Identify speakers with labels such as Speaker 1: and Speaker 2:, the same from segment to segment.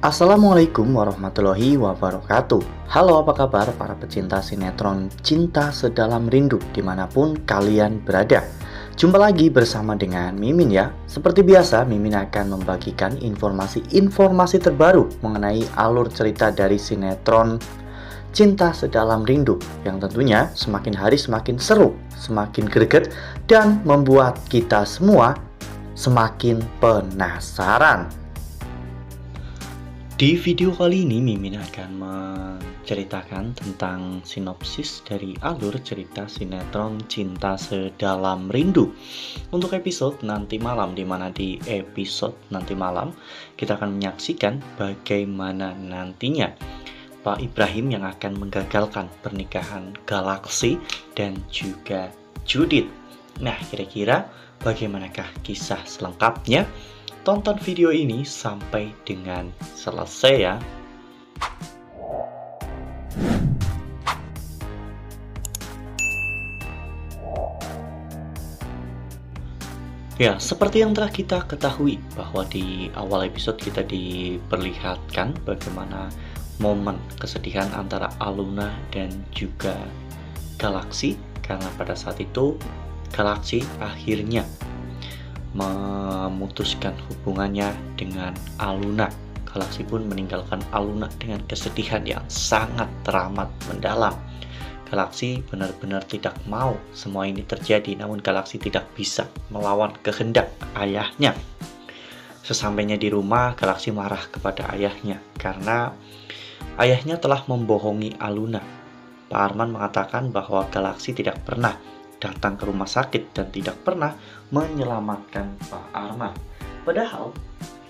Speaker 1: Assalamualaikum warahmatullahi wabarakatuh. Halo, apa kabar para pecinta sinetron Cinta Sedalam Rindu dimanapun kalian berada. Jumpa lagi bersama dengan Mimin ya. Seperti biasa, Mimin akan membagikan informasi terbaru mengenai alur cerita dari sinetron Cinta Sedalam Rindu yang tentunya semakin hari semakin seru, semakin greget, dan membuat kita semua semakin penasaran. Di video kali ini Mimin akan menceritakan tentang sinopsis dari alur cerita sinetron Cinta Sedalam Rindu untuk episode nanti malam, dimana di episode nanti malam kita akan menyaksikan bagaimana nantinya Pak Ibrahim yang akan menggagalkan pernikahan Galaksi dan juga Judit. Nah, kira-kira bagaimanakah kisah selengkapnya? Tonton video ini sampai dengan selesai ya. Ya, seperti yang telah kita ketahui bahwa di awal episode kita diperlihatkan bagaimana momen kesedihan antara Aluna dan juga Galaksi, karena pada saat itu Galaksi akhirnya memutuskan hubungannya dengan Aluna. Galaksi pun meninggalkan Aluna dengan kesedihan yang sangat teramat mendalam. Galaksi benar-benar tidak mau semua ini terjadi, namun Galaksi tidak bisa melawan kehendak ayahnya. Sesampainya di rumah, Galaksi marah kepada ayahnya karena ayahnya telah membohongi Aluna. Pak Arman mengatakan bahwa Galaksi tidak pernah datang ke rumah sakit dan tidak pernah menyelamatkan Pak Arman. Padahal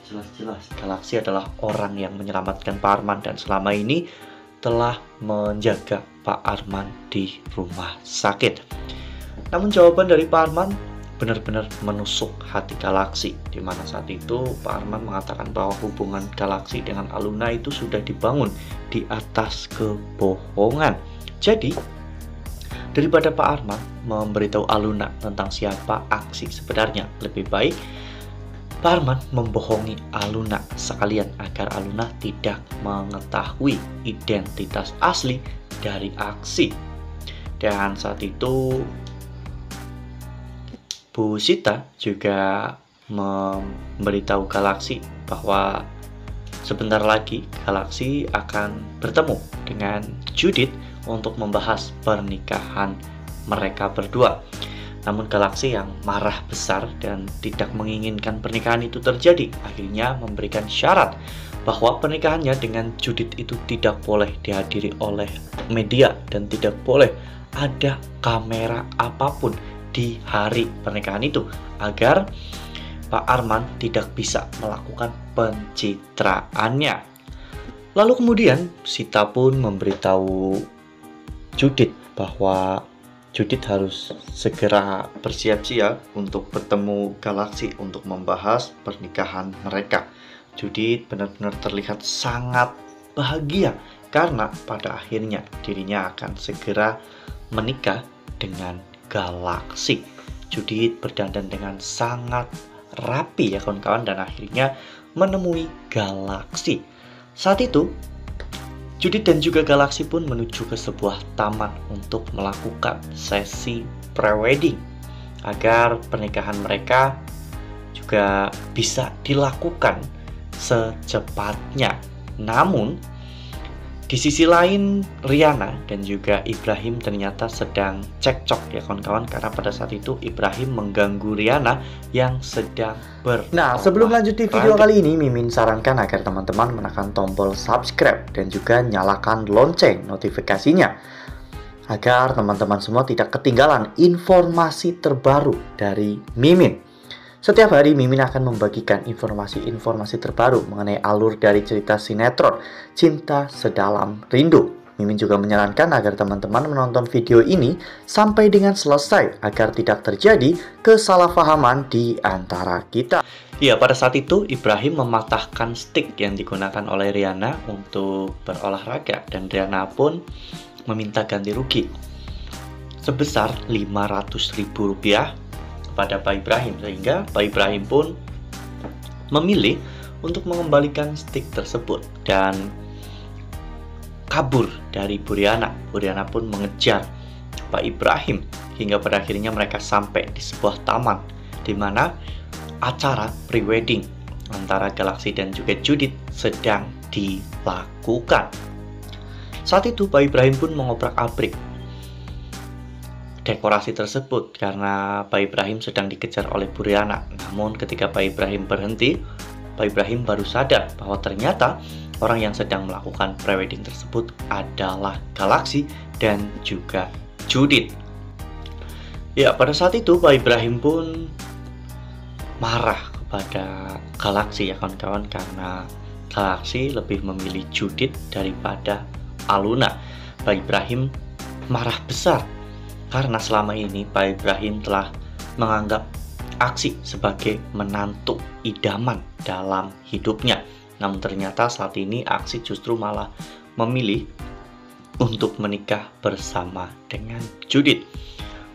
Speaker 1: jelas-jelas Galaksi adalah orang yang menyelamatkan Pak Arman dan selama ini telah menjaga Pak Arman di rumah sakit. Namun jawaban dari Pak Arman benar-benar menusuk hati Galaksi, di mana saat itu Pak Arman mengatakan bahwa hubungan Galaksi dengan Aluna itu sudah dibangun di atas kebohongan. Jadi daripada Pak Arman memberitahu Aluna tentang siapa aksi sebenarnya, lebih baik Pak Arman membohongi Aluna sekalian agar Aluna tidak mengetahui identitas asli dari aksi. Dan saat itu Bu Sita juga memberitahu Galaksi bahwa sebentar lagi Galaksi akan bertemu dengan Judit untuk membahas pernikahan mereka berdua. Namun Galaksi yang marah besar dan tidak menginginkan pernikahan itu terjadi, akhirnya memberikan syarat bahwa pernikahannya dengan Judit itu tidak boleh dihadiri oleh media dan tidak boleh ada kamera apapun di hari pernikahan itu, agar Pak Arman tidak bisa melakukan pencitraannya. Lalu kemudian Sita pun memberitahu Judit bahwa Judit harus segera bersiap-siap untuk bertemu Galaksi untuk membahas pernikahan mereka. Judit benar-benar terlihat sangat bahagia karena pada akhirnya dirinya akan segera menikah dengan Galaksi. Judit berdandan dengan sangat rapi ya kawan-kawan, dan akhirnya menemui Galaksi. Saat itu Judit dan juga Galaksi pun menuju ke sebuah taman untuk melakukan sesi prewedding agar pernikahan mereka juga bisa dilakukan secepatnya. Namun di sisi lain Riana dan juga Ibrahim ternyata sedang cekcok ya kawan-kawan, karena pada saat itu Ibrahim mengganggu Riana yang sedang Nah, sebelum lanjut di video kali ini, Mimin sarankan agar teman-teman menekan tombol subscribe dan juga nyalakan lonceng notifikasinya agar teman-teman semua tidak ketinggalan informasi terbaru dari Mimin. Setiap hari Mimin akan membagikan informasi-informasi terbaru mengenai alur dari cerita sinetron Cinta Sedalam Rindu. Mimin juga menyarankan agar teman-teman menonton video ini sampai dengan selesai agar tidak terjadi kesalahpahaman di antara kita. Ya, pada saat itu Ibrahim mematahkan stick yang digunakan oleh Riana untuk berolahraga dan Riana pun meminta ganti rugi sebesar Rp500.000 kepada Pak Ibrahim, sehingga Pak Ibrahim pun memilih untuk mengembalikan stick tersebut dan kabur dari Buriana. Buriana pun mengejar Pak Ibrahim hingga pada akhirnya mereka sampai di sebuah taman di mana acara prewedding antara Galaxy dan juga Judith sedang dilakukan. Saat itu Pak Ibrahim pun mengobrak-abrik dekorasi tersebut karena Pak Ibrahim sedang dikejar oleh Buriana. Namun ketika Pak Ibrahim berhenti, Pak Ibrahim baru sadar bahwa ternyata orang yang sedang melakukan prewedding tersebut adalah Galaxy dan juga Judith. Ya, pada saat itu Pak Ibrahim pun marah kepada Galaxy ya kawan-kawan, karena Galaxy lebih memilih Judith daripada Aluna. Pak Ibrahim marah besar karena selama ini Pak Ibrahim telah menganggap Aksi sebagai menantu idaman dalam hidupnya. Namun ternyata saat ini Aksi justru malah memilih untuk menikah bersama dengan Judith.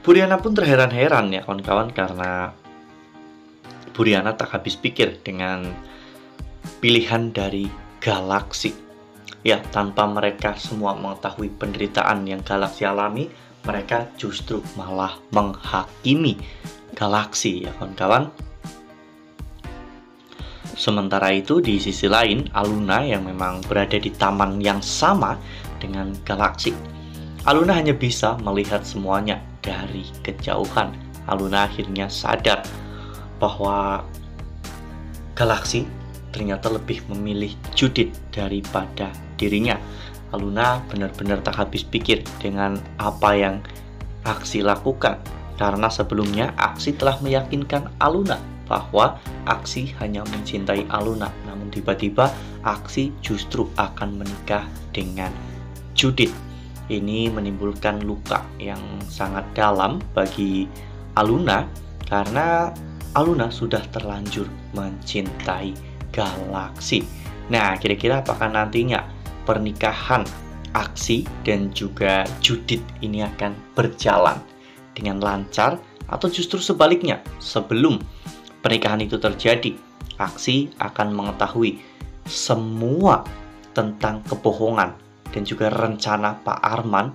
Speaker 1: Buriana pun terheran-heran ya kawan-kawan, karena Buriana tak habis pikir dengan pilihan dari Galaxy. Ya, tanpa mereka semua mengetahui penderitaan yang Galaxy alami, mereka justru malah menghakimi Galaxy ya kawan-kawan. Sementara itu di sisi lain, Aluna yang memang berada di taman yang sama dengan Galaxy, Aluna hanya bisa melihat semuanya dari kejauhan. Aluna akhirnya sadar bahwa Galaxy ternyata lebih memilih Judith daripada dirinya. Aluna benar-benar tak habis pikir dengan apa yang Aksi lakukan, karena sebelumnya Aksi telah meyakinkan Aluna bahwa Aksi hanya mencintai Aluna. Namun tiba-tiba Aksi justru akan menikah dengan Judith. Ini menimbulkan luka yang sangat dalam bagi Aluna, karena Aluna sudah terlanjur mencintai Galaxy. Nah, kira-kira apakah nantinya pernikahan Aksi dan juga Judith ini akan berjalan dengan lancar, atau justru sebaliknya, sebelum pernikahan itu terjadi, Aksi akan mengetahui semua tentang kebohongan dan juga rencana Pak Arman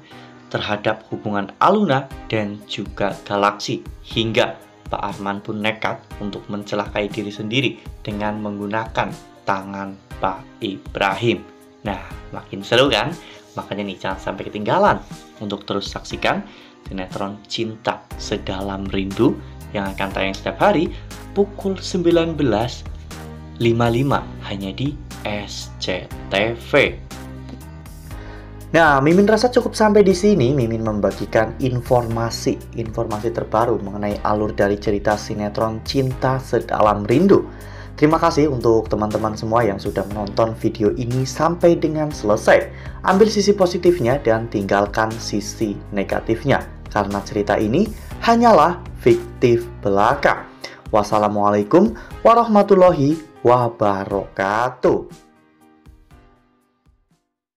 Speaker 1: terhadap hubungan Aluna dan juga Galaxy, hingga Pak Arman pun nekat untuk mencelakai diri sendiri dengan menggunakan tangan Pak Ibrahim. Nah, makin seru kan? Makanya nih, jangan sampai ketinggalan untuk terus saksikan sinetron Cinta Sedalam Rindu yang akan tayang setiap hari pukul 19.55 hanya di SCTV. Nah, Mimin rasa cukup sampai di sini. Mimin membagikan informasi terbaru mengenai alur dari cerita sinetron Cinta Sedalam Rindu. Terima kasih untuk teman-teman semua yang sudah menonton video ini sampai dengan selesai. Ambil sisi positifnya dan tinggalkan sisi negatifnya, karena cerita ini hanyalah fiktif belaka. Wassalamualaikum warahmatullahi wabarakatuh.